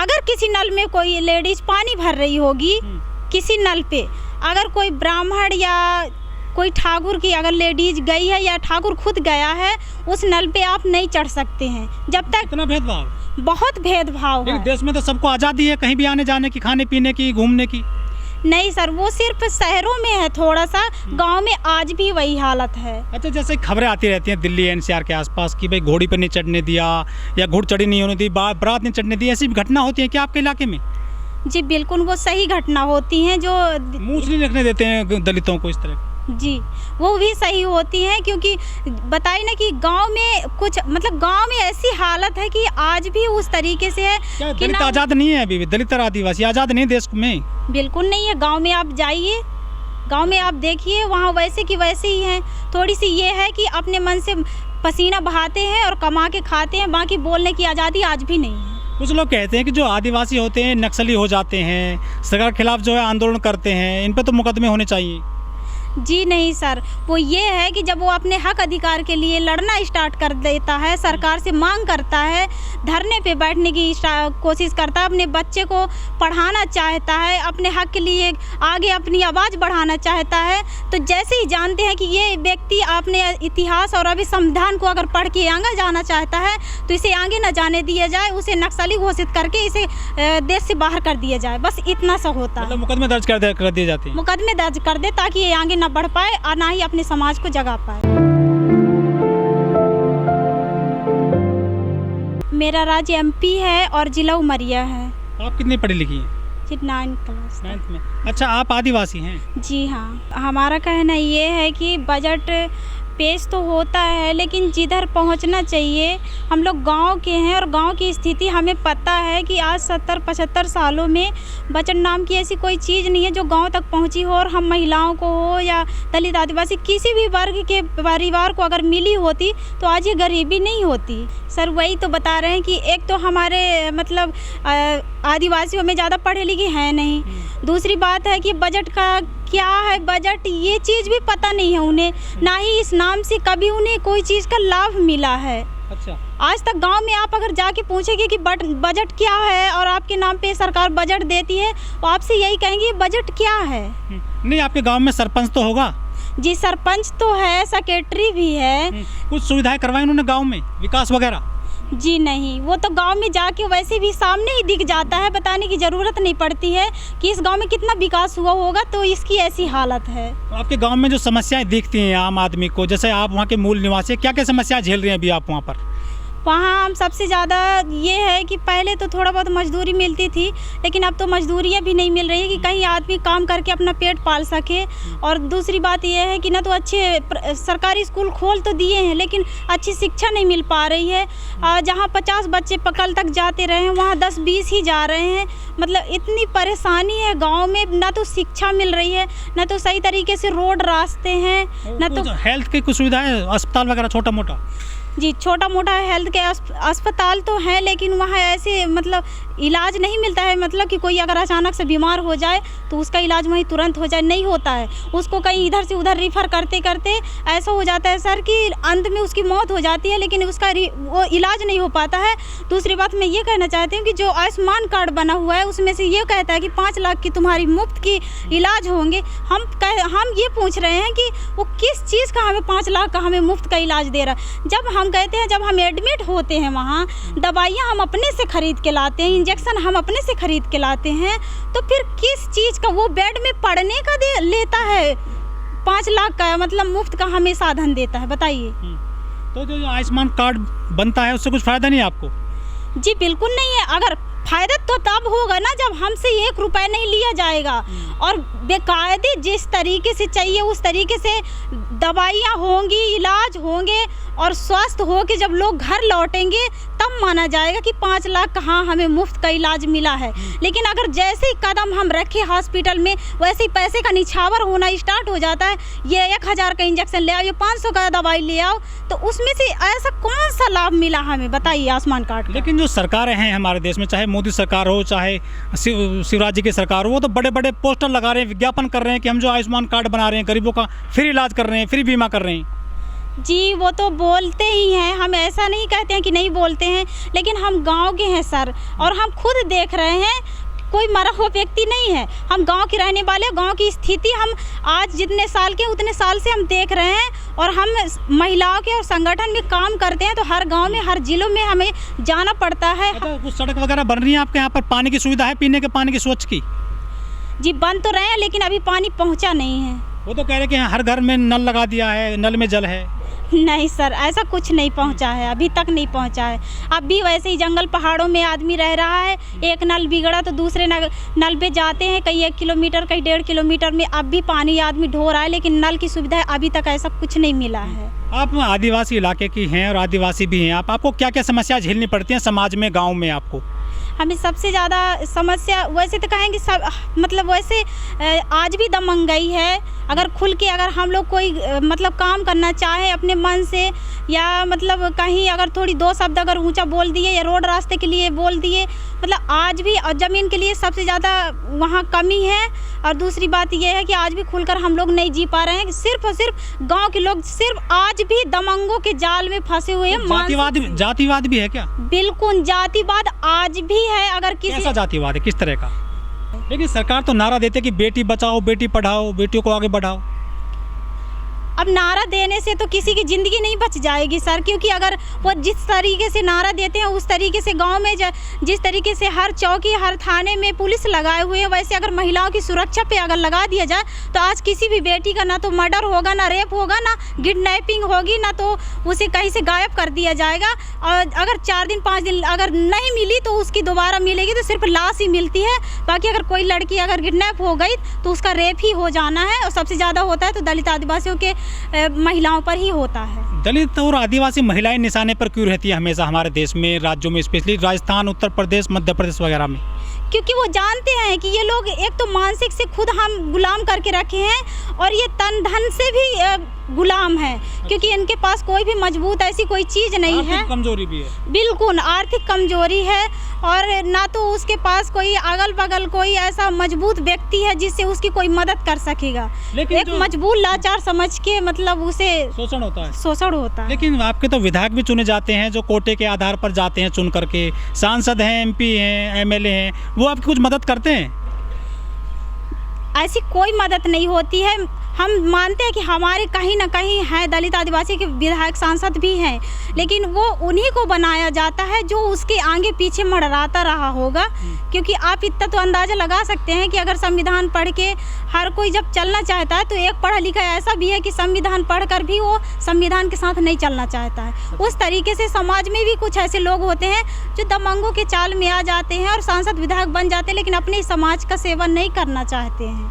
अगर किसी नल में कोई लेडीज पानी भर रही होगी, किसी नल पे अगर कोई ब्राह्मण या कोई ठाकुर की अगर लेडीज गई है या ठाकुर खुद गया है, उस नल पे आप नहीं चढ़ सकते हैं जब तक। इतना भेदभाव? बहुत भेदभाव है। देश में तो सबको आज़ादी है कहीं भी आने जाने की, खाने पीने की, घूमने की। नहीं सर, वो सिर्फ शहरों में है, थोड़ा सा गांव में आज भी वही हालत है। अच्छा, जैसे खबरें आती रहती हैं दिल्ली एनसीआर के आसपास कि भाई घोड़ी पर नहीं चढ़ने दिया या घुड़चढ़ी नहीं होने दी, बारात नहीं चढ़ने दी, ऐसी भी घटना होती है क्या आपके इलाके में? जी बिल्कुल, वो सही घटना होती हैं जो मूछ नहीं रखने देते हैं दलितों को इस तरह। जी वो भी सही होती हैं, क्योंकि बताइए ना कि गांव में कुछ मतलब गांव में ऐसी हालत है कि आज भी उस तरीके से है कि दलित आज़ाद नहीं है अभी भी? दलित और आदिवासी आज़ाद नहीं देश में? बिल्कुल नहीं है। गांव में आप जाइए, गांव में आप देखिए, वहाँ वैसे की वैसे ही हैं। थोड़ी सी ये है कि अपने मन से पसीना बहाते हैं और कमा के खाते हैं, बाकी बोलने की आज़ादी आज भी नहीं है। कुछ लोग कहते हैं कि जो आदिवासी होते हैं नक्सली हो जाते हैं, सरकार के खिलाफ जो है आंदोलन करते हैं, इन पर तो मुकदमे होने चाहिए। जी नहीं सर, वो ये है कि जब वो अपने हक अधिकार के लिए लड़ना स्टार्ट कर देता है, सरकार से मांग करता है, धरने पे बैठने की कोशिश करता है, अपने बच्चे को पढ़ाना चाहता है, अपने हक के लिए आगे अपनी आवाज़ बढ़ाना चाहता है, तो जैसे ही जानते हैं कि ये व्यक्ति अपने इतिहास और अभी संविधान को अगर पढ़ के आगे जाना चाहता है तो इसे आगे न जाने दिया जाए, उसे नक्सली घोषित करके इसे देश से बाहर कर दिया जाए, बस इतना सा होता है। मतलब मुकदमे दर्ज कर दिए जाते हैं? मुकदमे दर्ज कर दे ताकि ये आगे ना बढ़ पाए और ना ही अपने समाज को जगा पाए। मेरा राज्य एमपी है और जिला उमरिया है। आप कितनी पढ़ी लिखी हैं? 9th class. 9th में। अच्छा, आप आदिवासी हैं? जी हाँ, हमारा कहना ये है कि बजट पेश तो होता है, लेकिन जिधर पहुंचना चाहिए, हम लोग गांव के हैं और गांव की स्थिति हमें पता है कि आज 70-75 सालों में बजट नाम की ऐसी कोई चीज़ नहीं है जो गांव तक पहुंची हो, और हम महिलाओं को हो या दलित आदिवासी किसी भी वर्ग के परिवार को अगर मिली होती तो आज ये गरीबी नहीं होती। सर वही तो बता रहे हैं कि एक तो हमारे मतलब आदिवासियों में ज़्यादा पढ़े लिखे हैं नहीं, दूसरी बात है कि बजट का क्या है, बजट ये चीज़ भी पता नहीं है उन्हें, ना ही इस नाम से कभी उन्हें कोई चीज़ का लाभ मिला है। अच्छा, आज तक गांव में आप अगर जाके पूछेंगे कि बजट क्या है और आपके नाम पे सरकार बजट देती है, तो आपसे यही कहेंगे बजट क्या है। नहीं, आपके गांव में सरपंच तो होगा? जी सरपंच तो है, सेक्रेटरी भी है। कुछ सुविधाएं करवाई उन्होंने गाँव में, विकास वगैरह? जी नहीं, वो तो गांव में जाके वैसे भी सामने ही दिख जाता है, बताने की ज़रूरत नहीं पड़ती है कि इस गांव में कितना विकास हुआ होगा, तो इसकी ऐसी हालत है। तो आपके गांव में जो समस्याएं दिखती हैं आम आदमी को, जैसे आप वहां के मूल निवासी, क्या क्या समस्याएं झेल रहे हैं अभी आप वहां पर? वहाँ हम सबसे ज़्यादा ये है कि पहले तो थोड़ा बहुत मजदूरी मिलती थी, लेकिन अब तो मजदूरियाँ भी नहीं मिल रही है कि कहीं आदमी काम करके अपना पेट पाल सके। और दूसरी बात ये है कि ना तो अच्छे सरकारी स्कूल खोल तो दिए हैं, लेकिन अच्छी शिक्षा नहीं मिल पा रही है। जहाँ 50 बच्चे कल तक जाते रहे हैं, वहाँ 10-20 ही जा रहे हैं। मतलब इतनी परेशानी है गाँव में, ना तो शिक्षा मिल रही है, ना तो सही तरीके से रोड रास्ते हैं, ना तो हेल्थ की कुछ सुविधाएं, अस्पताल वगैरह छोटा मोटा? जी छोटा मोटा हेल्थ के अस्पताल तो हैं, लेकिन वहाँ ऐसे मतलब इलाज नहीं मिलता है। मतलब कि कोई अगर अचानक से बीमार हो जाए तो उसका इलाज वहीं तुरंत हो जाए, नहीं होता है। उसको कहीं इधर से उधर रिफ़र करते करते ऐसा हो जाता है सर कि अंत में उसकी मौत हो जाती है, लेकिन उसका वो इलाज नहीं हो पाता है। दूसरी बात मैं ये कहना चाहती हूँ कि जो आयुष्मान कार्ड बना हुआ है उसमें से ये कहता है कि 5 लाख की तुम्हारी मुफ्त की इलाज होंगे। हम ये पूछ रहे हैं कि वो किस चीज़ का हमें 5 लाख का हमें मुफ्त का इलाज दे रहा है। जब हम कहते हैं, जब हम एडमिट होते हैं वहाँ, दवाइयाँ हम अपने से खरीद के लाते हैं, इंजेक्शन हम अपने से खरीद के लाते हैं, तो फिर किस चीज़ का वो बेड में पड़ने का लेता है 5 लाख का, मतलब मुफ्त का हमें साधन देता है, बताइए। तो जो आयुष्मान कार्ड बनता है उससे कुछ फ़ायदा नहीं है आपको? जी बिल्कुल नहीं है। अगर फ़ायदा तो तब होगा ना जब हमसे 1 रुपया नहीं लिया जाएगा और बेकायदे जिस तरीके से चाहिए उस तरीके से दवाइयाँ होंगी, इलाज होंगे और स्वस्थ हो के जब लोग घर लौटेंगे तब माना जाएगा कि 5 लाख कहाँ हमें मुफ्त का इलाज मिला है। लेकिन अगर जैसे ही कदम हम रखें हॉस्पिटल में, वैसे ही पैसे का निछावर होना स्टार्ट हो जाता है। ये 1000 का इंजेक्शन ले आओ, ये 500 का दवाई ले आओ, तो उसमें से ऐसा कौन सा लाभ मिला हमें, बताइए आयुष्मान कार्ड का। लेकिन जो सरकारें हैं हमारे देश में, चाहे मोदी सरकार हो चाहे शिवराज जी की सरकार हो, वो तो बड़े बड़े पोस्टर लगा रहे हैं, विज्ञापन कर रहे हैं कि हम जो आयुष्मान कार्ड बना रहे हैं, गरीबों का फ्री इलाज कर रहे हैं, फ्री बीमा कर रहे हैं। जी, वो तो बोलते ही हैं, हम ऐसा नहीं कहते हैं कि नहीं बोलते हैं, लेकिन हम गाँव के हैं सर, और हम खुद देख रहे हैं, कोई मरा हुआ व्यक्ति नहीं है। हम गांव के रहने वाले, गांव की स्थिति हम आज जितने साल के उतने साल से हम देख रहे हैं, और हम महिलाओं के और संगठन में काम करते हैं, तो हर गांव में, हर जिलों में हमें जाना पड़ता है। अच्छा, कुछ सड़क वगैरह बन रही है आपके यहाँ पर? पानी की सुविधा है, पीने के पानी की स्वच्छ की? जी, बन तो रहे हैं, लेकिन अभी पानी पहुंचा नहीं है। वो तो कह रहे कि हर घर में नल लगा दिया है, नल में जल है। नहीं सर, ऐसा कुछ नहीं पहुंचा है, अभी तक नहीं पहुंचा है। अब भी वैसे ही जंगल पहाड़ों में आदमी रह रहा है, एक नल बिगड़ा तो दूसरे नल पे जाते हैं, कहीं 1 किलोमीटर, कहीं 1.5 किलोमीटर में अब भी पानी आदमी ढो रहा है, लेकिन नल की सुविधा अभी तक ऐसा कुछ नहीं मिला है। आप आदिवासी इलाके की हैं और आदिवासी भी हैं, आपको क्या क्या समस्या झेलनी पड़ती हैं समाज में, गाँव में? आपको हमें सबसे ज़्यादा समस्या वैसे तो कहेंगे सब, मतलब वैसे आज भी दमंगई है। अगर खुल के अगर हम लोग कोई मतलब काम करना चाहे अपने मन से, या मतलब कहीं अगर थोड़ी 2 शब्द अगर ऊंचा बोल दिए, या रोड रास्ते के लिए बोल दिए, मतलब आज भी, और ज़मीन के लिए सबसे ज़्यादा वहाँ कमी है। और दूसरी बात यह है कि आज भी खुलकर हम लोग नहीं जी पा रहे हैं, सिर्फ और सिर्फ गाँव के लोग सिर्फ आज भी दमंगों के जाल में फंसे हुए हैं। जातिवाद भी है क्या? बिल्कुल, जातिवाद आज भी है। अगर किसी कैसा जातिवाद है, किस तरह का? लेकिन सरकार तो नारा देते कि बेटी बचाओ, बेटी पढ़ाओ, बेटियों को आगे बढ़ाओ। अब नारा देने से तो किसी की ज़िंदगी नहीं बच जाएगी सर, क्योंकि अगर वो जिस तरीके से नारा देते हैं उस तरीके से गांव में जिस तरीके से हर चौकी, हर थाने में पुलिस लगाए हुए हैं, वैसे अगर महिलाओं की सुरक्षा पे अगर लगा दिया जाए तो आज किसी भी बेटी का ना तो मर्डर होगा, ना रेप होगा, ना किडनैपिंग होगी, ना तो उसे कहीं से गायब कर दिया जाएगा। और अगर 4 दिन 5 दिन अगर नहीं मिली तो उसकी दोबारा मिलेगी तो सिर्फ लाश ही मिलती है। बाकी अगर कोई लड़की अगर किडनैप हो गई तो उसका रेप ही हो जाना है, और सबसे ज़्यादा होता है तो दलित आदिवासियों के महिलाओं पर ही होता है। दलित और आदिवासी महिलाएं निशाने पर क्यों रहती है हमेशा हमारे देश में, राज्यों में, स्पेशली राजस्थान, उत्तर प्रदेश, मध्य प्रदेश वगैरह में? क्योंकि वो जानते हैं कि ये लोग एक तो मानसिक से खुद हम गुलाम करके रखे हैं, और ये तन धन से भी गुलाम है, क्योंकि इनके पास कोई भी मजबूत ऐसी कोई चीज़ नहीं है। कमजोरी भी है, बिल्कुल आर्थिक कमजोरी है, और ना तो उसके पास कोई अगल बगल कोई ऐसा मजबूत व्यक्ति है जिससे उसकी कोई मदद कर सकेगा। एक मजबूर लाचार समझ के मतलब उसे शोषण होता है। लेकिन आपके तो विधायक भी चुने जाते हैं जो कोटे के आधार पर जाते हैं चुन करके, सांसद हैं, MP हैं, MLA हैं, वो आपकी कुछ मदद करते हैं? ऐसी कोई मदद नहीं होती है। हम मानते हैं कि हमारे कहीं ना कहीं हैं दलित आदिवासी के विधायक, सांसद भी हैं, लेकिन वो उन्हीं को बनाया जाता है जो उसके आगे पीछे मड़राता रहा होगा। क्योंकि आप इतना तो अंदाज़ा लगा सकते हैं कि अगर संविधान पढ़ के हर कोई जब चलना चाहता है, तो एक पढ़ा लिखा ऐसा भी है कि संविधान पढ़कर भी वो संविधान के साथ नहीं चलना चाहता है। उस तरीके से समाज में भी कुछ ऐसे लोग होते हैं जो दबंगों के चाल में आ जाते हैं और सांसद विधायक बन जाते हैं, लेकिन अपने समाज का सेवा नहीं करना चाहते हैं।